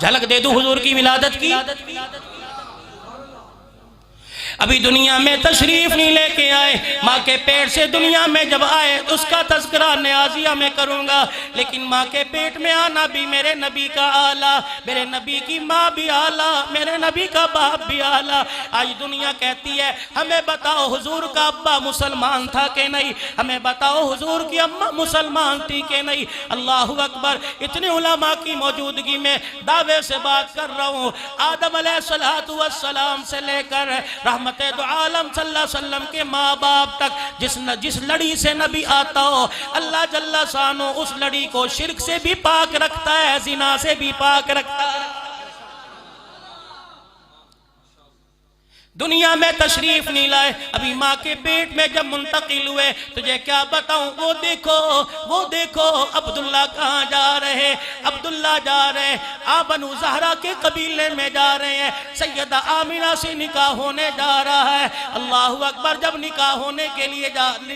جھلک دے دو حضور کی ولادت کی۔ ابھی دنیا میں تشریف نہیں لے کے آئے، ماں کے پیٹ سے دنیا میں جب آئے اس کا تذکرہ نیازیہ میں کروں گا، لیکن ماں کے پیٹ میں آنا بھی میرے نبی کا آلہ، میرے نبی کی ماں بھی آلہ، میرے نبی کا باپ بھی آلہ۔ آج دنیا کہتی ہے ہمیں بتاؤ حضور کا ابا مسلمان تھا کہ نہیں، ہمیں بتاؤ حضور کی اماں مسلمان تھی کہ نہیں۔ اللہ اکبر، اتنے علماء کی موجودگی میں دعوے سے بات کر رہا ہوں، آدم علیہ السلام سے لے کر رحمت دو عالم صلی اللہ علیہ وسلم کے ماں باپ تک جس لڑی سے نبی آتا ہو، اللہ جل شانہ اس لڑی کو شرک سے بھی پاک رکھتا ہے، زنا سے بھی پاک رکھتا ہے۔ دنیا میں تشریف نہیں لائے، ابھی ماں کے پیٹ میں جب منتقل ہوئے، تجھے کیا بتاؤں، وہ دیکھو عبداللہ کہاں جا رہے، عبداللہ جا رہے بنو زہرہ کے قبیلے میں جا رہے ہیں، سیدہ آمینہ سے نکاح ہونے جا رہا ہے۔ اللہ اکبر، جب نکاح ہونے کے لیے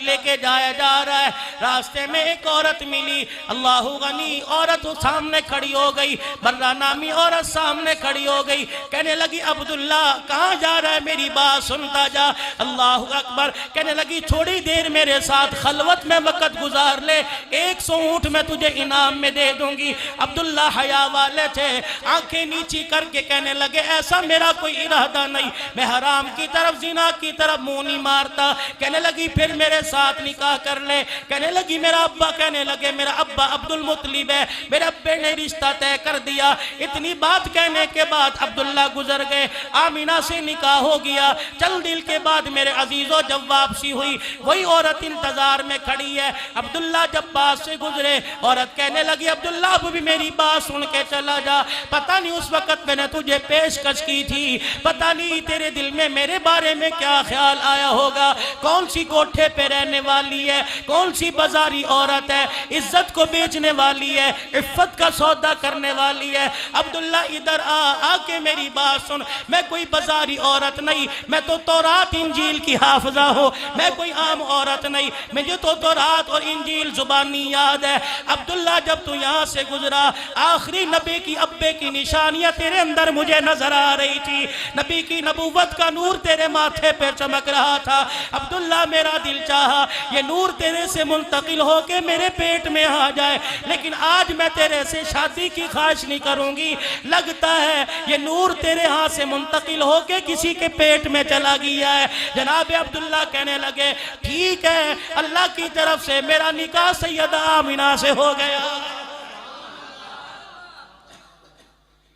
لے کے جایا جا رہا ہے، راستے میں ایک عورت ملی، اللہ غنی، عورت سامنے کھڑی ہو گئی، برہ نامی عورت سامنے کھڑی ہو گئی، کہنے لگی عبداللہ کہاں جا رہا ہے، میری بات سنتا جا۔ اللہ اکبر، کہنے لگی تھوڑی دیر میرے ساتھ خلوت میں وقت گزار لے، 100 اونٹ میں تجھے انعام میں دے دوں گی۔ عبداللہ حیا والے تھے، آنکھیں نیچی کر کے کہنے لگے ایسا میرا کوئی ارادہ نہیں، میں حرام کی طرف زنا کی طرف منہ نہیں مارتا۔ کہنے لگی پھر میرے ساتھ نکاح کر لے۔ کہنے لگی میرا ابا، کہنے لگے میرا ابا عبدالمطلب ہے، میرے ابے نے رشتہ طے کر دیا۔ اتنی بات کہنے کے بعد عبداللہ گزر گئے، آمینہ سے نکاح ہو گیا۔ چل دل کے بعد میرے عزیزوں جب واپسی ہوئی، وہی عورت انتظار میں کھڑی ہے۔ عبداللہ جب پاس سے گزرے، عورت کہنے لگی عبداللہ اب بھی میری بات سن کے چلا جا، پتہ نہیں اس وقت میں نے تجھے پیشکش کی تھی، پتہ نہیں تیرے دل میں میرے بارے میں کیا خیال آیا ہوگا، کون سی کوٹھے پہ رہنے والی ہے، کون سی بازاری عورت ہے، عزت کو بیچنے والی ہے، عفت کا سودا کرنے والی ہے۔ عبداللہ ادھر آ کے میری بات سن، میں کوئی بازاری عورت نہیں، میں تو تورات انجیل کی حافظہ ہوں، میں کوئی عام عورت نہیں، مجھے تو تورات اور انجیل زبانی یاد ہے۔ عبداللہ جب تو یہاں سے گزرا، آخری نبی کی ابے کی نشانیاں تیرے اندر مجھے نظر آ رہی تھی، نبی کی نبوت کا نور تیرے ماتھے پہ چمک رہا تھا۔ عبداللہ میرا دل چاہا یہ نور تیرے سے منتقل ہو کے میرے پیٹ میں آ جائے، لیکن آج میں تیرے سے شادی کی خواہش نہیں کروں گی، لگتا ہے یہ نور تیرے ہاں سے منتقل ہو کے کسی کے پیٹ میں چلا گیا ہے۔ جناب عبداللہ کہنے لگے ٹھیک ہے، اللہ کی طرف سے میرا نکاح سیدہ آمینہ سے ہو گیا۔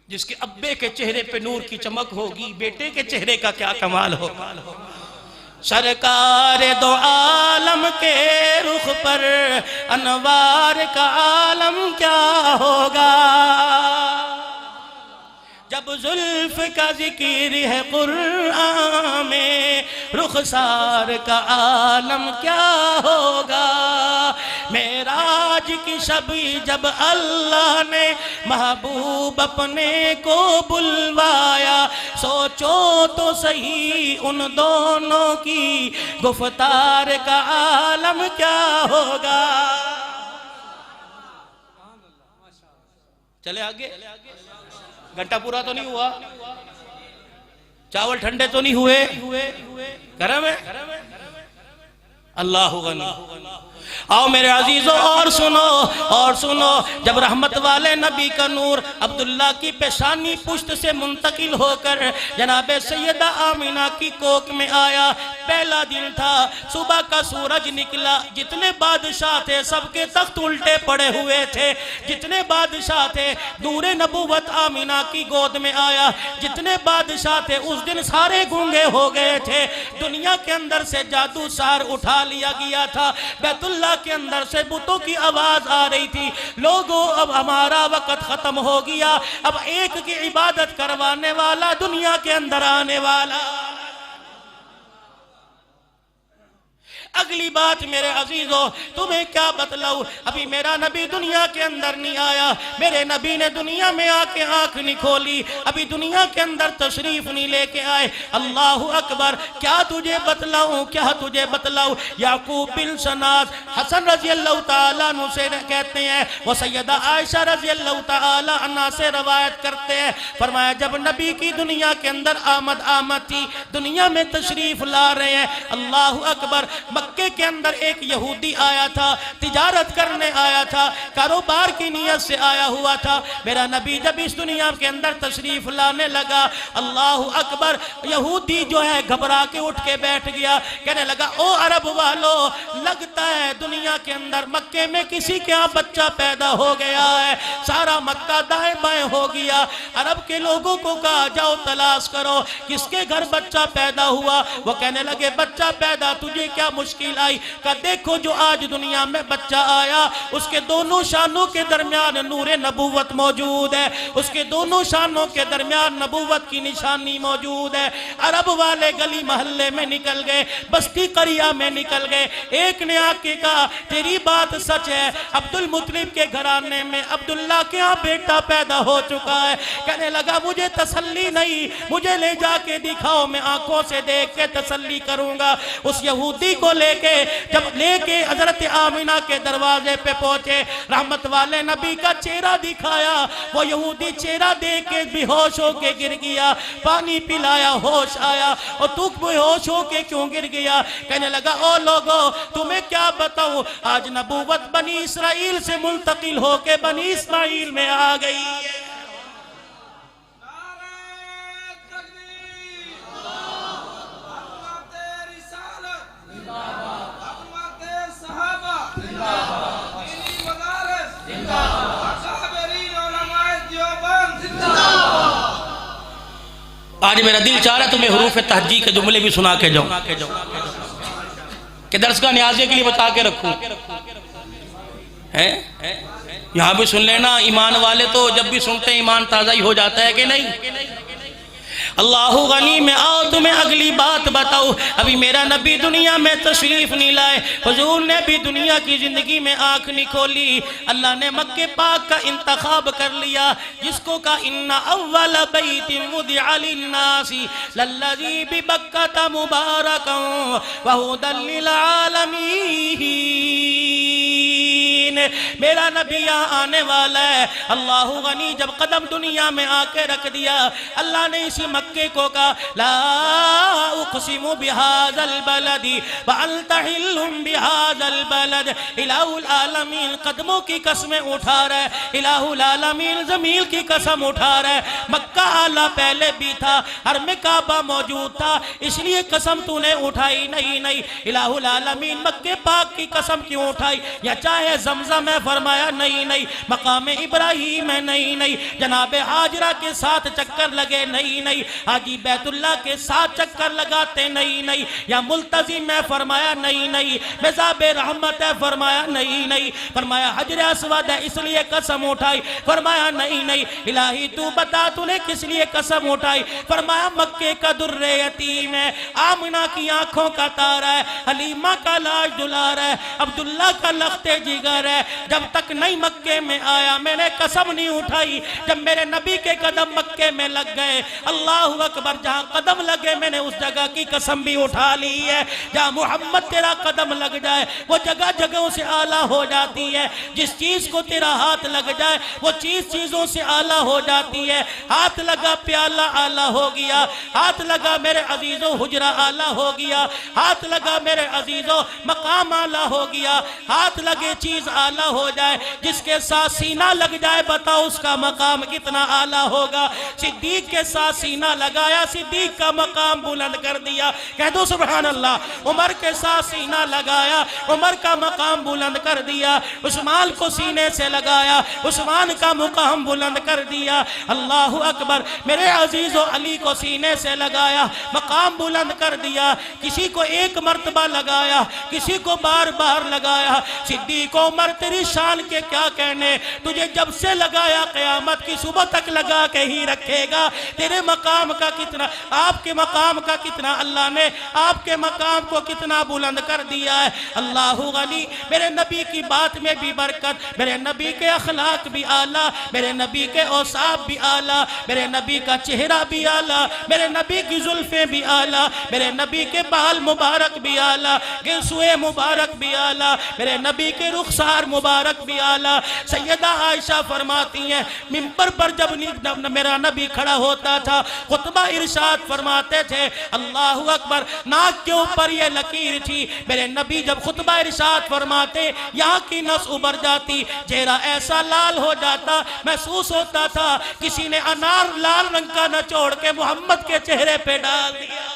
جس کے ابے کے چہرے پہ نور کی چمک ہوگی، بیٹے کے چہرے کا کیا کمال ہوگا۔ سرکار دو عالم کے رخ پر انوار کا عالم کیا ہوگا، جب زلف کا ذکر ہے قرآن میں رخسار کا عالم کیا ہوگا۔ معراج کی شب جب اللہ نے محبوب اپنے کو بلوایا، سوچو تو صحیح ان دونوں کی گفتار کا عالم کیا ہوگا۔ چلے آگے، گھنٹہ پورا تو نہیں ہوا، چاول ٹھنڈے تو نہیں ہوئے، گرم ہے، اللہ غنی۔ آؤ میرے عزیزوں اور سنو، جب رحمت والے نبی کا نور عبداللہ کی پیشانی پشت سے منتقل ہو کر جناب سیدہ آمینہ کی کوک میں آیا، پہلا دن تھا، صبح کا سورج نکلا، جتنے بادشاہ تھے سب کے تخت الٹے پڑے ہوئے تھے، جتنے بادشاہ تھے نور نبوت آمینہ کی گود میں آیا، جتنے بادشاہ تھے اس دن سارے گونگے ہو گئے تھے، دنیا کے اندر سے جادو سار اٹھا لیا گیا تھا، بیت اللہ کے اندر سے بتوں کی آواز آ رہی تھی، لوگوں اب ہمارا وقت ختم ہو گیا، اب ایک کی عبادت کروانے والا دنیا کے اندر آنے والا۔ اگلی بات میرے عزیزو تمہیں کیا بتلاؤں، ابھی میرا نبی دنیا کے اندر نہیں آیا، میرے نبی نے دنیا میں آ کے آنکھ نہیں کھولی، ابھی دنیا کے اندر تشریف نہیں لے کے آئے۔ اللہ اکبر، کیا تجھے بتلاؤں، کیا تجھے بتلاؤں۔ یعقوب بن شناس حسن رضی اللہ تعالیٰ عنہ سے کہتے ہیں، وہ سیدہ عائشہ رضی اللہ تعالیٰ عنہ سے روایت کرتے ہیں، فرمایا جب نبی کی دنیا کے اندر آمد تھی، دنیا میں تشریف لا رہے ہیں، اللہ اکبر، مکے کے اندر ایک یہودی آیا تھا، تجارت کرنے آیا تھا، کاروبار کی نیت سے آیا ہوا تھا۔ میرا نبی جب اس دنیا کے اندر تشریف لانے لگا، اللہ اکبر، یہودی جو ہے گھبرا کے اٹھ کے بیٹھ گیا، کہنے لگا او عرب والو، لگتا ہے دنیا کے اندر مکے میں کسی کے ہاں بچہ پیدا ہو گیا ہے، سارا مکہ دائیں بائیں ہو گیا۔ عرب کے لوگوں کو کہا جاؤ تلاش کرو کس کے گھر بچہ پیدا ہوا۔ وہ کہنے لگے بچہ پیدا تجھے کیا مشکل آئی؟ کہا دیکھو جو آج دنیا میں بچہ آیا اس کے دونوں شانوں کے درمیان نور نبوت موجود ہے، اس کے دونوں شانوں کے درمیان نبوت کی نشانی موجود ہے۔ عرب والے گلی محلے میں نکل گئے، بستی قریہ میں نکل گئے، ایک نے آ کے کہا تیری بات سچ ہے، عبد المطلب کے گھرانے میں عبداللہ کے ہاں بیٹا پیدا ہو چکا ہے۔ کہنے لگا مجھے تسلی نہیں، مجھے لے جا کے دکھاؤ، میں آنکھوں سے دیکھ کے تسلی کروں گا۔ اس یہودی کو لے کے حضرت آمنہ کے دروازے پہ پہنچے، رحمت والے نبی کا چہرہ دکھایا، وہ یہودی چہرہ دیکھ کے بے ہوش ہو کے گر گیا، پانی پلایا ہوش آیا، اور تو بے ہوش ہو کے کیوں گر گیا؟ کہنے لگا او لوگو تمہیں کیا بتاؤں، آج نبوت بنی اسرائیل سے منتقل ہو کے بنی اسماعیل میں آ گئی ہے۔ آج میرا دل چاہ رہا ہے تمہیں حروف تہجی کے جملے بھی سنا کے جاؤں کہ درسگاہ نیازیہ کے لیے بتا کے رکھوں۔ یہاں بھی سن لینا، ایمان والے تو جب بھی سنتے ایمان تازہ ہی ہو جاتا ہے کہ نہیں؟ اللہ غنی میں آؤ تمہیں اگلی بات بتاؤ، ابھی میرا نبی دنیا میں تشریف نہیں لائے، حضور نے بھی دنیا کی زندگی میں آنکھ نہیں کھولی، اللہ نے مکہ پاک کا انتخاب کر لیا، جس کو کہا ان اول بیت وضع للناس للذی ببکۃ مبارکا وہدی للعالمین۔ میرا نبی یہاں آنے والا ہے۔ اللہ غنی جب قدم دنیا میں آ کے رکھ دیا، اللہ نے اسی مکے کو کہا لا اقسم بهذا البلد وانت حل بهذا البلد۔ الہ العالمین قدموں کی قسمیں اٹھا رہا ہے، الہ العالمین زمین کی قسم اٹھا رہا ہے، مکہ اعلیٰ پہلے بھی تھا، حرم کعبہ موجود تھا، اس لیے قسم تو نے اٹھائی نہیں، الہ العالمین مکہ پاک کی قسم کیوں اٹھائی؟ یا چاہے زمزم ہے، فرمایا نہیں، مقام ابراہیم ہے نہیں، جناب حاجرہ کے ساتھ چکر لگے نہیں، حاجی بیت اللہ کے ساتھ چکر لگاتے نہیں، یا ملتزم ہے، فرمایا نہیں، مزاب رحمت ہے، فرمایا نہیں، فرمایا حجر اسود ہے اس لیے قسم اٹھائی، فرمایا نہیں، الہی تو بتا تو نے کس لیے قسم اٹھائی؟ فرمایا مکے کا در یتیم ہے، آمنہ کی آنکھوں کا تارا ہے، حلیمہ کا لاج دلار ہے، عبداللہ کا لخت جگر ہے، جب تک نہیں مکے میں آیا میں نے قسم نہیں اٹھائی، جب میرے نبی کے قدم مکے میں لگ گئے، اللہ اکبر، جہاں قدم لگے میں نے اس جگہ کی قسم بھی اٹھا لی ہے، جہاں محمد تیرا قدم لگ جائے وہ جگہ جگہوں سے اعلیٰ ہو جاتی ہے، جس چیز کو تیرا ہاتھ لگ جائے وہ چیز چیزوں سے اعلیٰ ہو جاتی ہے، ہاتھ لگا پیالہ اعلیٰ ہو گیا، ہاتھ لگا میرے عزیزوں حجرہ اعلیٰ ہو گیا، ہاتھ لگا میرے عزیزوں مقام اعلیٰ ہو گیا، ہاتھ لگے چیز اعلیٰ ہو جائے، جس کے ساتھ سینہ لگ جائے بتاؤ اس کا مقام کتنا اعلیٰ ہوگا۔ صدیق کے ساتھ سینہ لگایا، صدیق کا مقام بلند کر دیا، کہہ دو سبحان اللہ۔ عمر کے ساتھ سینہ لگایا، عمر کا مقام بلند کر دیا، عثمان کو سینے سے لگایا، عثمان کا مقام بلند کر دیا، اللہ اکبر۔ میرے عزیزو علی کو سینے سے لگایا، مقام بلند کر دیا، کسی کو ایک مرتبہ لگایا، کسی کو بار بار لگایا، صدیق عمر تیری شان کے کیا کہنے، تجھے جب سے لگایا قیامت کی صبح تک لگا کے ہی رکھے گا۔ تیرے مقام کا کتنا، آپ کے مقام کا کتنا اللہ نے آپ کے مقام کو کتنا بلند کر دیا ہے۔ اللہ غنی، میرے نبی کی بات میں بھی برکت، میرے نبی کے اخلاق بھی اعلیٰ، میرے نبی کے اوصاف بھی اعلیٰ، میرے نبی کا چہرہ بھی اعلیٰ، میرے نبی کی زلفیں بھی اعلیٰ، میرے نبی کے بال مبارک بھی اعلیٰ، گنسوئے مبارک بھی اعلیٰ، میرے نبی کے رخسار مبارک بھی اعلیٰ۔ سیدہ عائشہ فرماتی ہیں منبر پر جب میرا نبی کھڑا ہوتا تھا خطبہ ارشاد فرماتے تھے، اللہ اکبر، ناک کے اوپر یہ لکیر تھی، میرے نبی جب خطبہ ارشاد فرماتے یہاں کی نس ابھر جاتی، چہرہ ایسا لال ہو جاتا، محسوس ہوتا تھا کسی نے انار لال رنگ کا نہ چھوڑ کے محمد کے چہرے پہ ڈال دیا۔